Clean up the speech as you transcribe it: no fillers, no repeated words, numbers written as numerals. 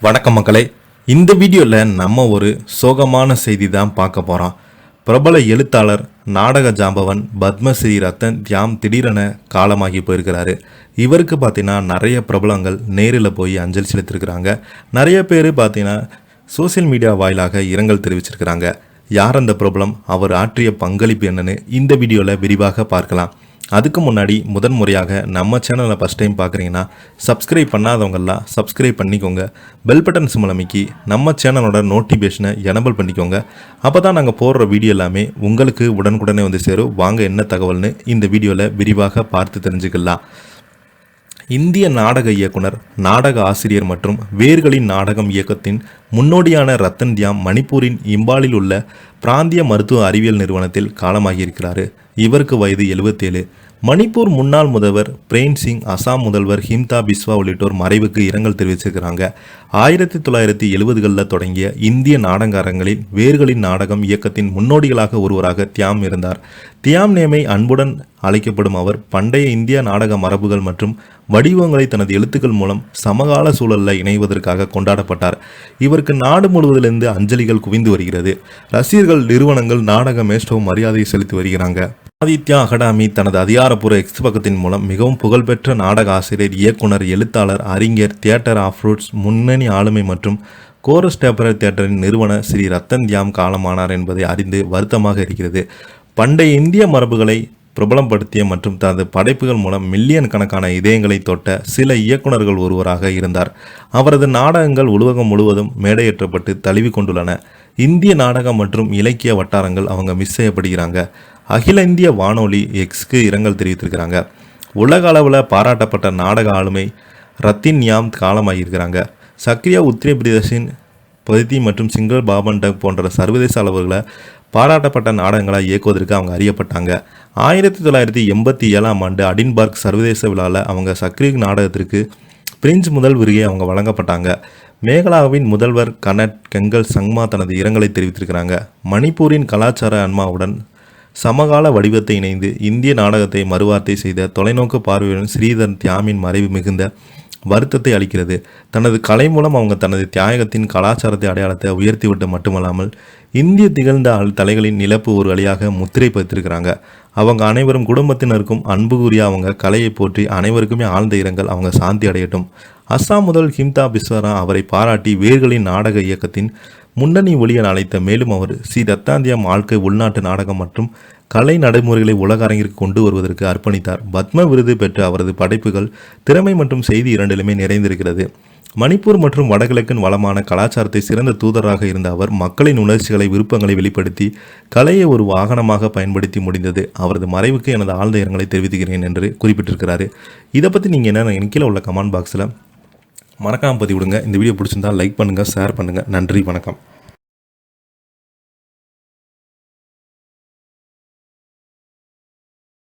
வணக்கம் மக்களே. இந்த வீடியோவில் நம்ம ஒரு சோகமான செய்தி தான் பார்க்க போகிறோம். பிரபல எழுத்தாளர், நாடக ஜாம்பவன் பத்மஸ்ரீ ரத்தன் தியாம் திடீரென காலமாகி போயிருக்கிறாரு. இவருக்கு பார்த்தீங்கன்னா நிறைய பிரபலங்கள் நேரில் போய் அஞ்சலி செலுத்திருக்கிறாங்க. நிறைய பேர் பார்த்தீங்கன்னா சோசியல் மீடியா வாயிலாக இரங்கல் தெரிவிச்சிருக்கிறாங்க. யார் அந்த பிரபலம், அவர் ஆற்றிய பங்களிப்பு என்னன்னு இந்த வீடியோவில் விரிவாக பார்க்கலாம். அதுக்கு முன்னாடி முதன்முறையாக நம்ம சேனலை ஃபஸ்ட் டைம் பார்க்குறீங்கன்னா சப்ஸ்கிரைப் பண்ணாதவங்கெல்லாம் சப்ஸ்கிரைப் பண்ணிக்கோங்க. பெல் பட்டன் சிம்பல் அமைக்கி நம்ம சேனலோட நோட்டிஃபிகேஷனை எனபிள் பண்ணிக்கோங்க. அப்போ தான் நாங்கள் போடுற வீடியோ எல்லாமே உங்களுக்கு உடனுக்குடனே வந்து சேரும். வாங்க என்ன தகவல்னு இந்த வீடியோவில் விரிவாக பார்த்து தெரிஞ்சுக்கலாம். இந்திய நாடக இயக்குனர், நாடக ஆசிரியர் மற்றும் வேர்களின் நாடகம் இயக்கத்தின் முன்னோடியான ரத்தன் தியாம் மணிப்பூரின் இம்பாலில் உள்ள பிராந்திய மருத்துவ அறிவியல் நிறுவனத்தில் காலமாகியிருக்கிறார். இவருக்கு வயது 77. மணிப்பூர் முன்னாள் முதல்வர் பிரேம் சிங், அசாம் முதல்வர் ஹிம்தா பிஸ்வா உள்ளிட்டோர் மறைவுக்கு இரங்கல் தெரிவிச்சிருக்கிறாங்க. 1970களில் தொடங்கிய இந்திய நாடக அரங்கில் வேர்களின் நாடகம் இயக்கத்தின் முன்னோடிகளாக ஒருவராக தியாம் இருந்தார். தியாம் நேமை அன்புடன் அழைக்கப்படும் அவர் பண்டைய இந்திய நாடக மரபுகள் மற்றும் வடிவங்களை தனது எழுத்துக்கள் மூலம் சமகால சூழலில் இணைவதற்காக கொண்டாடப்பட்டார். இவருக்கு நாடு முழுவதிலிருந்து அஞ்சலிகள் குவிந்து வருகிறது. ரசிகர்கள், நிறுவனங்கள், நாடக மேஸ்டோ மரியாதை செலுத்தி வருகிறாங்க. ஆதித்யா அகாடமி தனது அதிகாரப்பூர்வ எக்ஸ் பக்கத்தின் மூலம் மிகவும் புகழ்பெற்ற நாடக ஆசிரியர், இயக்குனர், எழுத்தாளர், அறிஞர், தியேட்டர் ஆஃப் ரூட்ஸ் முன்னணி ஆளுமை மற்றும் கோரஸ் டெம்பரரி தியேட்டரின் நிறுவனர் ஸ்ரீ ரத்தன் தியாம் காலமானார் என்பதை அறிந்து வருத்தமாக இருக்கிறது. பண்டைய இந்திய மரபுகளை பிரபலப்படுத்திய மற்றும் தனது படைப்புகள் மூலம் மில்லியன் கணக்கான இதயங்களை தொட்ட சில இயக்குநர்கள் ஒருவராக இருந்தார். அவரது நாடகங்கள் உலகம் முழுவதும் மேடையேற்றப்பட்டு தழுவி கொண்டுள்ளன. இந்திய நாடகம் மற்றும் இலக்கிய வட்டாரங்கள் அவங்க மிஸ் செய்யப்படுகிறாங்க. அகில இந்திய வானொலி எக்ஸ்க்கு இரங்கல் தெரிவித்திருக்கிறாங்க. உலக அளவில் பாராட்டப்பட்ட நாடக ஆளுமை ரத்தின் யாம் காலமாகியிருக்கிறாங்க. சக்ரியா உத்தரப்பிரதேசின் பதி மற்றும் சிங்கர் பாபன் டக் போன்ற சர்வதேச அளவுகளை பாராட்டப்பட்ட நாடகங்களை இயக்குவதற்கு அவங்க அறியப்பட்டாங்க. 1987ஆம் ஆண்டு அடின்பர்க் சர்வதேச விழாவில் அவங்க சக்ரி நாடகத்திற்கு பிரின்ஸ் முதல் விருதை அவங்க வழங்கப்பட்டாங்க. மேகாலயாவின் முதல்வர் கனட் கெங்கல் சங்மா தனது இரங்கலை தெரிவித்திருக்கிறாங்க. மணிப்பூரின் கலாச்சார ஆன்மாவுடன் சமகால வடிவத்தை இணைந்து இந்திய நாடகத்தை மறுவார்த்தை செய்த தொலைநோக்கு பார்வையுடன் ஸ்ரீதர் தியாமின் மறைவு மிகுந்த வருத்தத்தை அளிக்கிறது. தனது கலை மூலம் அவங்க தனது தியாகத்தின் கலாச்சாரத்தை அடையாளத்தை உயர்த்திவிட்டு மட்டுமல்லாமல் இந்திய திகழ்ந்த தலைகளின் நிலப்பு ஒரு வழியாக முத்திரை பதித்திருக்கிறாங்க. அவங்க அனைவரும் குடும்பத்தினருக்கும் அன்பு கூறிய அவங்க கலையை போற்றி அனைவருக்குமே ஆழ்ந்த இரங்கல். அவங்க சாந்தி அடையட்டும். அஸ்ஸாம் முதல் ஹிம்தா பிஸ்வா அவரை பாராட்டி வேர்களின் நாடக இயக்கத்தின் முன்னணி ஒளியன் அழைத்த. மேலும் அவர் ஸ்ரீ ரத்தாந்தியாம் வாழ்க்கை, உள்நாட்டு நாடகம் மற்றும் கலை நடைமுறைகளை உலக அரங்கிற்கு கொண்டு வருவதற்கு அர்ப்பணித்தார். பத்ம விருது பெற்ற அவரது படைப்புகள் திறமை மற்றும் செய்தி இரண்டிலுமே நிறைந்திருக்கிறது. மணிப்பூர் மற்றும் வடகிழக்கின் வளமான கலாச்சாரத்தை சிறந்த தூதராக இருந்த அவர் மக்களின் உணர்ச்சிகளை, விருப்பங்களை வெளிப்படுத்தி கலையை ஒரு வாகனமாக பயன்படுத்தி முடிந்தது. அவரது மறைவுக்கு எனது ஆழ்ந்த இரங்கலை தெரிவித்துக்கிறேன் என்று குறிப்பிட்டிருக்கிறாரு. இதை பற்றி நீங்கள் என்ன கீழே உள்ள கமெண்ட் பாக்ஸில் மறக்காமல் பதிவிடுங்க. இந்த வீடியோ பிடிச்சிருந்தால் லைக் பண்ணுங்கள், ஷேர் பண்ணுங்கள். நன்றி, வணக்கம்.